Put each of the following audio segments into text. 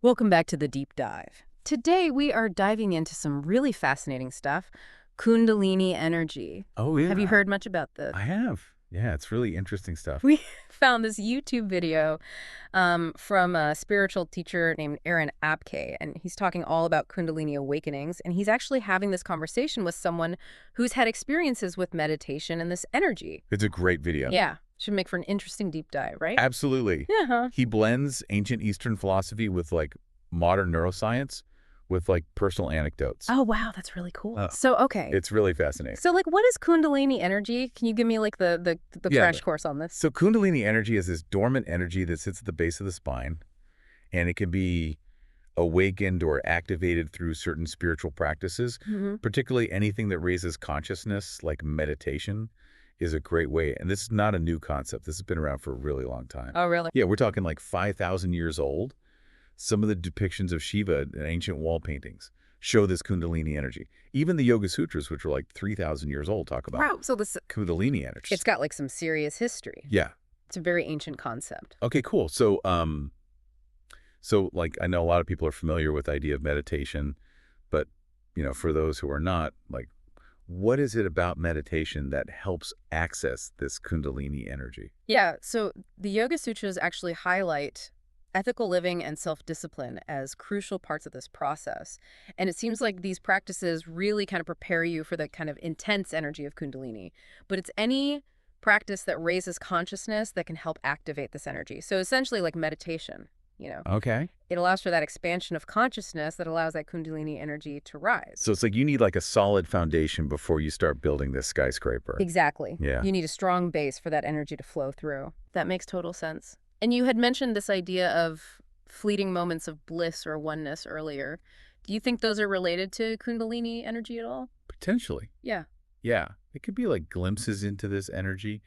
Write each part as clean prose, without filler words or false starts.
Welcome back to the deep dive. Today we are diving into some really fascinating stuff, Kundalini energy. Oh, Have you yeah. heard much about this? I have. Yeah, it's really interesting stuff. We found this YouTube video from a spiritual teacher named Aaron Apke, and he's talking all about Kundalini awakenings, and he's actually having this conversation with someone who's had experiences with meditation and this energy. It's a great video. Yeah, should make for an interesting deep dive, right? Absolutely. Yeah. Huh? He blends ancient Eastern philosophy with modern neuroscience with personal anecdotes. Oh, wow, that's really cool. Oh. Okay. It's really fascinating. So, what is Kundalini energy? Can you give me, the Yeah, crash course on this? So Kundalini energy is this dormant energy that sits at the base of the spine, and it can be awakened or activated through certain spiritual practices, particularly anything that raises consciousness, like meditation, is a great way. And this is not a new concept. This has been around for a really long time. Oh, really? Yeah, we're talking like 5,000 years old. Some of the depictions of Shiva in ancient wall paintings show this Kundalini energy. Even the Yoga Sutras, which are like 3,000 years old, talk about Wow, so this Kundalini energy. it's got some serious history. Yeah. It's a very ancient concept. Okay, cool. So, I know a lot of people are familiar with the idea of meditation, but, for those who are not, what is it about meditation that helps access this Kundalini energy? Yeah, so the Yoga Sutras actually highlight ethical living and self-discipline as crucial parts of this process. And it seems like these practices really kind of prepare you for the kind of intense energy of Kundalini. But it's any practice that raises consciousness that can help activate this energy. So essentially like meditation. Okay. It allows for that expansion of consciousness that allows that Kundalini energy to rise. So it's like you need a solid foundation before you start building this skyscraper. Exactly. Yeah. You need a strong base for that energy to flow through. That makes total sense. And you had mentioned this idea of fleeting moments of bliss or oneness earlier. Do you think those are related to Kundalini energy at all? Potentially. Yeah. Yeah. It could be like glimpses into this energy.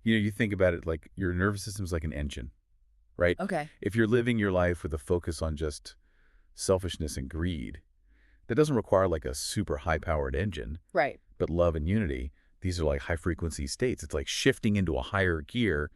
You think about it like your nervous system's like an engine, right? Okay. If you're living your life with a focus on just selfishness and greed, that doesn't require like a super high-powered engine. Right. But love and unity, these are like high-frequency states. It's like shifting into a higher gear.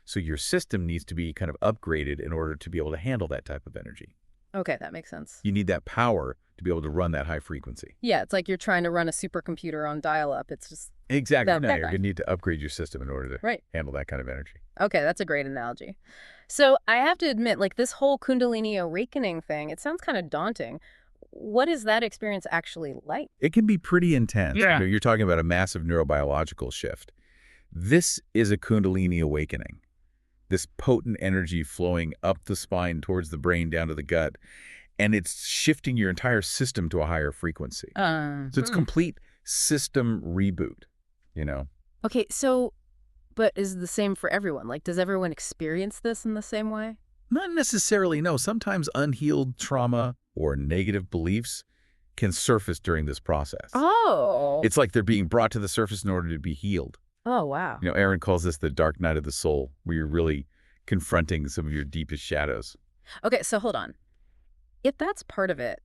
So your system needs to be kind of upgraded in order to be able to handle that type of energy. Okay, that makes sense. You need that power to be able to run that high frequency. Yeah, it's like you're trying to run a supercomputer on dial-up. It's just... Exactly. That- No, that you're guy. going to need to upgrade your system in order to Right. handle that kind of energy. Okay, that's a great analogy. So I have to admit, this whole Kundalini awakening thing, it sounds kind of daunting. What is that experience actually like? It can be pretty intense. Yeah. You're talking about a massive neurobiological shift. This is a Kundalini awakening. This potent energy flowing up the spine towards the brain down to the gut, and it's shifting your entire system to a higher frequency. So it's complete system reboot, Okay, but is it the same for everyone? Does everyone experience this in the same way? Not necessarily, no. Sometimes unhealed trauma or negative beliefs can surface during this process. Oh. It's like they're being brought to the surface in order to be healed. Oh, wow. Aaron calls this the dark night of the soul, where you're really confronting some of your deepest shadows. Okay, so hold on. If that's part of it,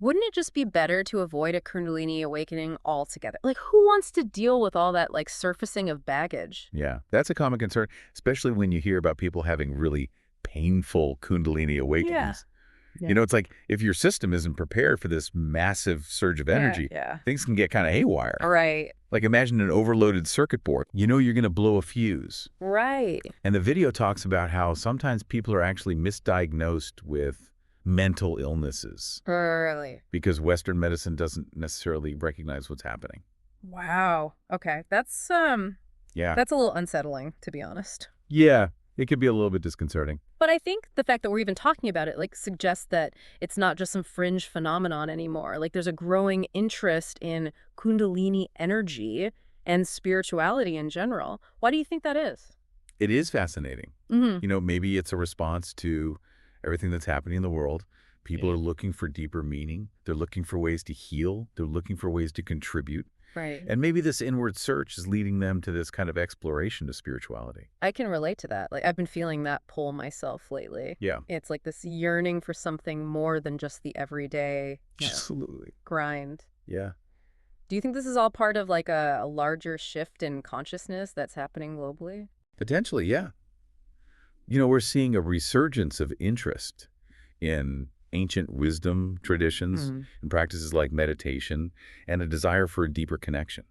wouldn't it just be better to avoid a Kundalini awakening altogether? Who wants to deal with all that, surfacing of baggage? Yeah, that's a common concern, especially when you hear about people having really painful Kundalini awakenings. Yeah. It's like if your system isn't prepared for this massive surge of energy, Yeah. things can get kind of haywire. Right. Like imagine an overloaded circuit board. You're going to blow a fuse. Right. And the video talks about how sometimes people are actually misdiagnosed with mental illnesses Really? because Western medicine doesn't necessarily recognize what's happening. Wow. Okay. That's Yeah. a little unsettling, to be honest. Yeah. It could be a little bit disconcerting. But I think the fact that we're even talking about it, suggests that it's not just some fringe phenomenon anymore. There's a growing interest in Kundalini energy and spirituality in general. Why do you think that is? It is fascinating. Mm-hmm. Maybe it's a response to everything that's happening in the world. People are looking for deeper meaning. They're looking for ways to heal. They're looking for ways to contribute. Right. And maybe this inward search is leading them to this kind of exploration of spirituality. I can relate to that. I've been feeling that pull myself lately. Yeah. It's this yearning for something more than just the everyday Absolutely. grind. Yeah. Do you think this is all part of a larger shift in consciousness that's happening globally? Potentially, yeah. We're seeing a resurgence of interest in ancient wisdom traditions Mm. and practices like meditation and a desire for a deeper connection.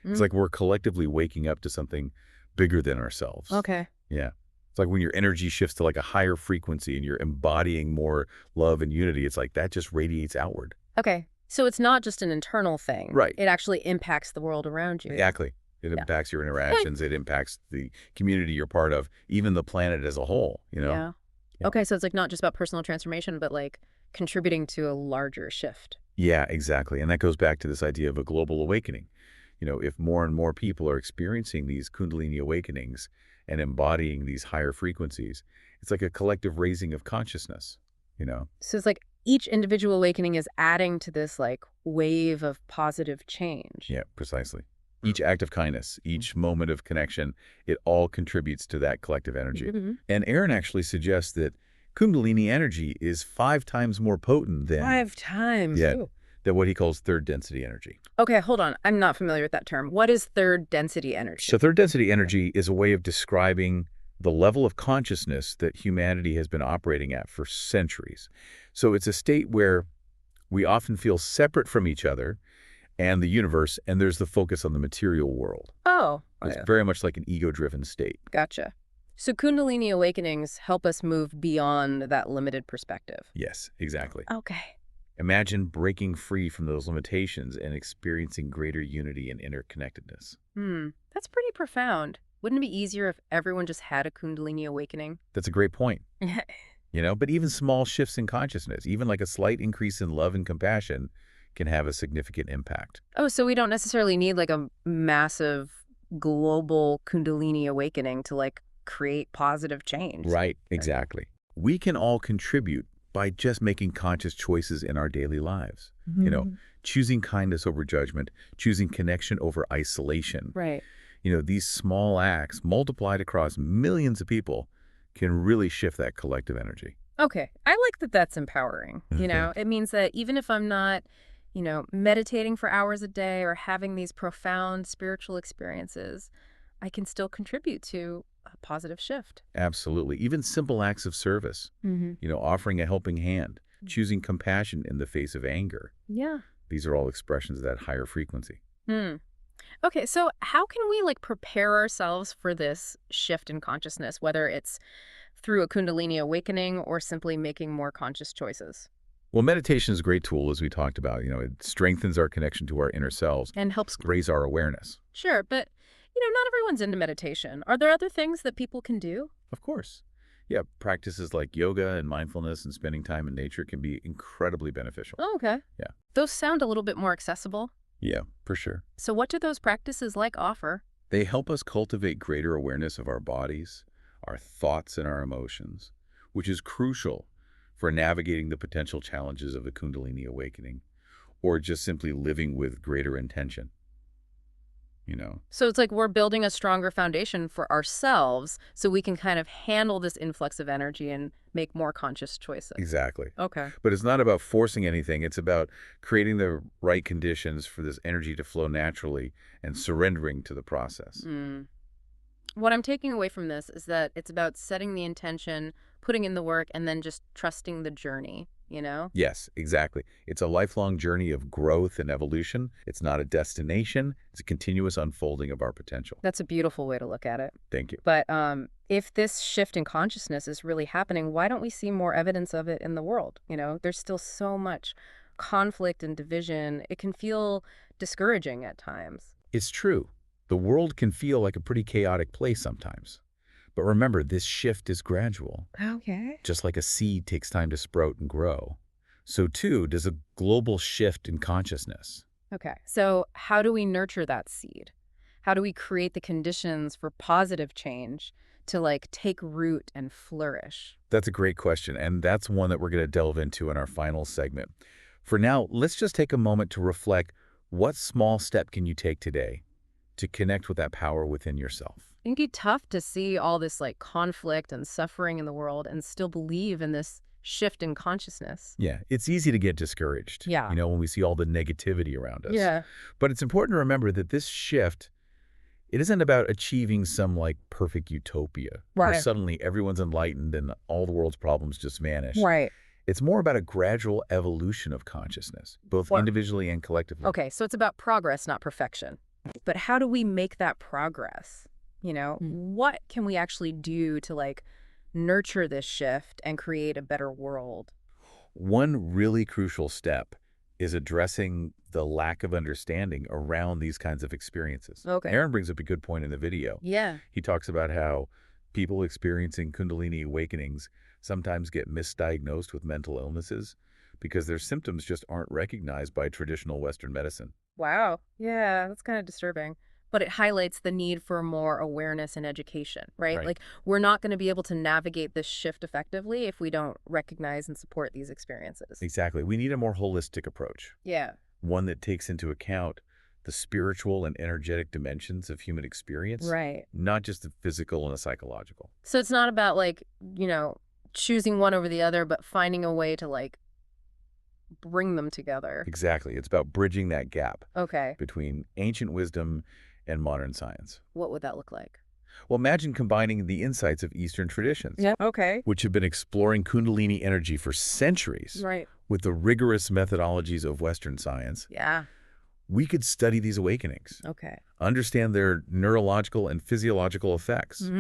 It's Mm. like we're collectively waking up to something bigger than ourselves. Okay. Yeah. It's like when your energy shifts to like a higher frequency and you're embodying more love and unity, it's like that just radiates outward. Okay. So it's not just an internal thing. Right. It actually impacts the world around you. Exactly. It Yeah. impacts your interactions. It impacts the community you're part of, even the planet as a whole, you know? Yeah. Yeah. Okay, so it's like not just about personal transformation, but like contributing to a larger shift. Yeah, exactly. And that goes back to this idea of a global awakening. If more and more people are experiencing these Kundalini awakenings and embodying these higher frequencies, it's like a collective raising of consciousness. So it's like each individual awakening is adding to this like wave of positive change. Yeah, precisely. Each act of kindness, each moment of connection, it all contributes to that collective energy. Mhm. And Aaron actually suggests that Kundalini energy is 5 times more potent than, 5 times. yeah, Ooh. than what he calls third density energy. Okay, hold on. I'm not familiar with that term. What is third density energy? So third density energy is a way of describing the level of consciousness that humanity has been operating at for centuries. So it's a state where we often feel separate from each other and the universe, and there's the focus on the material world. Oh, It's very much like an ego-driven state. gotcha. So Kundalini awakenings help us move beyond that limited perspective. Yes, exactly. Okay. Imagine breaking free from those limitations and experiencing greater unity and interconnectedness. That's pretty profound. Wouldn't it be easier if everyone just had a Kundalini awakening? That's a great point. But even small shifts in consciousness, even like a slight increase in love and compassion, can have a significant impact. Oh, so we don't necessarily need like a massive global Kundalini awakening to like create positive change. Right, exactly. We can all contribute by just making conscious choices in our daily lives. Choosing kindness over judgment, choosing connection over isolation. Right. These small acts multiplied across millions of people can really shift that collective energy. Okay. I like that that's empowering. It means that even if I'm not, meditating for hours a day or having these profound spiritual experiences, I can still contribute to a positive shift. Absolutely. Even simple acts of service, offering a helping hand, choosing compassion in the face of anger. Yeah. These are all expressions of that higher frequency. Okay, so how can we like prepare ourselves for this shift in consciousness, whether it's through a Kundalini awakening or simply making more conscious choices? Well, meditation is a great tool, as we talked about. It strengthens our connection to our inner selves, And helps. raise our awareness. Sure, but not everyone's into meditation. Are there other things that people can do? Of course. Yeah, practices like yoga and mindfulness and spending time in nature can be incredibly beneficial. Oh, okay. Yeah. Those sound a little bit more accessible. Yeah, for sure. So what do those practices like offer? They help us cultivate greater awareness of our bodies, our thoughts, and our emotions, which is crucial for navigating the potential challenges of the Kundalini awakening, or just simply living with greater intention. So it's like we're building a stronger foundation for ourselves so we can kind of handle this influx of energy and make more conscious choices. Exactly. Okay. But it's not about forcing anything. It's about creating the right conditions for this energy to flow naturally and surrendering to the process. What I'm taking away from this is that it's about setting the intention, putting in the work, and then just trusting the journey, Yes, exactly. It's a lifelong journey of growth and evolution. It's not a destination. It's a continuous unfolding of our potential. That's a beautiful way to look at it. Thank you. But if this shift in consciousness is really happening, why don't we see more evidence of it in the world? There's still so much conflict and division. It can feel discouraging at times. It's true. The world can feel like a pretty chaotic place sometimes. But remember, this shift is gradual. Okay. Just like a seed takes time to sprout and grow, so too does a global shift in consciousness. Okay. So how do we nurture that seed? How do we create the conditions for positive change to like take root and flourish? That's a great question, and that's one that we're going to delve into in our final segment. For now, let's just take a moment to reflect, what small step can you take today to connect with that power within yourself? It can be tough to see all this like conflict and suffering in the world and still believe in this shift in consciousness. Yeah, it's easy to get discouraged, Yeah. when we see all the negativity around us. Yeah. But it's important to remember that this shift, it isn't about achieving some like perfect utopia where Right. suddenly everyone's enlightened and all the world's problems just vanish. Right. It's more about a gradual evolution of consciousness, both What? individually and collectively. Okay, so it's about progress, not perfection. But how do we make that progress? What can we actually do to nurture this shift and create a better world? One really crucial step is addressing the lack of understanding around these kinds of experiences. Okay. Aaron brings up a good point in the video. Yeah. He talks about how people experiencing Kundalini awakenings sometimes get misdiagnosed with mental illnesses because their symptoms just aren't recognized by traditional Western medicine. Wow. Yeah, that's kind of disturbing. But it highlights the need for more awareness and education, right? Right. We're not going to be able to navigate this shift effectively if we don't recognize and support these experiences. Exactly. We need a more holistic approach, Yeah. one that takes into account the spiritual and energetic dimensions of human experience, Right. not just the physical and the psychological. So it's not about choosing one over the other, but finding a way to bring them together. Exactly. It's about bridging that gap Okay. between ancient wisdom and modern science. What would that look like? Well, imagine combining the insights of Eastern traditions, Yeah. Okay. which have been exploring Kundalini energy for centuries, Right. with the rigorous methodologies of Western science. Yeah. We could study these awakenings, Okay. understand their neurological and physiological effects,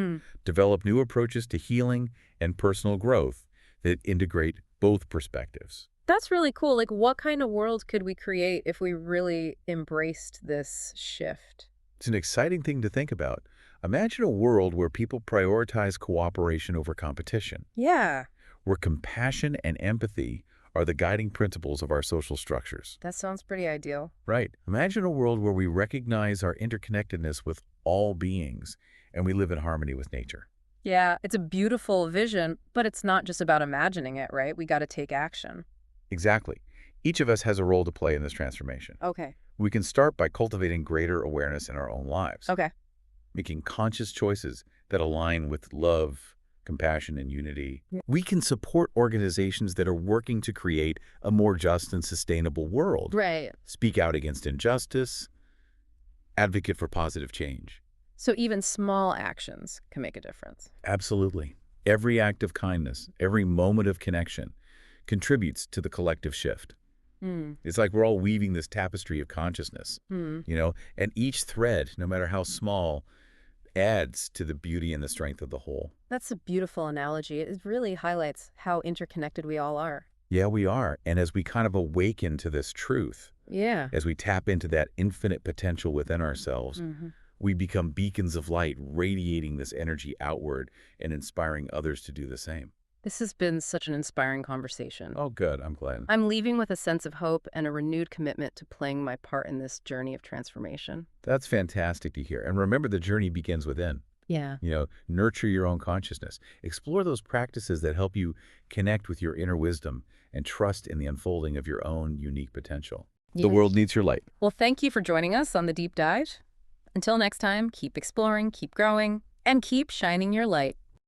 develop new approaches to healing and personal growth that integrate both perspectives. That's really cool. What kind of world could we create if we really embraced this shift? It's an exciting thing to think about. Imagine a world where people prioritize cooperation over competition, Yeah. where compassion and empathy are the guiding principles of our social structures. That sounds pretty ideal. Right. Imagine a world where we recognize our interconnectedness with all beings and we live in harmony with nature. Yeah, it's a beautiful vision, but it's not just about imagining it, right? We got to take action. Exactly. Each of us has a role to play in this transformation. Okay. We can start by cultivating greater awareness in our own lives, Okay. making conscious choices that align with love, compassion, and unity. Yeah. We can support organizations that are working to create a more just and sustainable world. Right. Speak out against injustice, advocate for positive change. So even small actions can make a difference. Absolutely. Every act of kindness, every moment of connection contributes to the collective shift. It's like we're all weaving this tapestry of consciousness, and each thread, no matter how small, adds to the beauty and the strength of the whole. That's a beautiful analogy. It really highlights how interconnected we all are. Yeah, we are. And as we kind of awaken to this truth, Yeah. as we tap into that infinite potential within ourselves, we become beacons of light, radiating this energy outward and inspiring others to do the same. This has been such an inspiring conversation. Oh, good. I'm glad. I'm leaving with a sense of hope and a renewed commitment to playing my part in this journey of transformation. That's fantastic to hear. And remember, the journey begins within. Yeah. Nurture your own consciousness. Explore those practices that help you connect with your inner wisdom and trust in the unfolding of your own unique potential. The world needs your light. Well, thank you for joining us on the Deep Dive. Until next time, keep exploring, keep growing, and keep shining your light.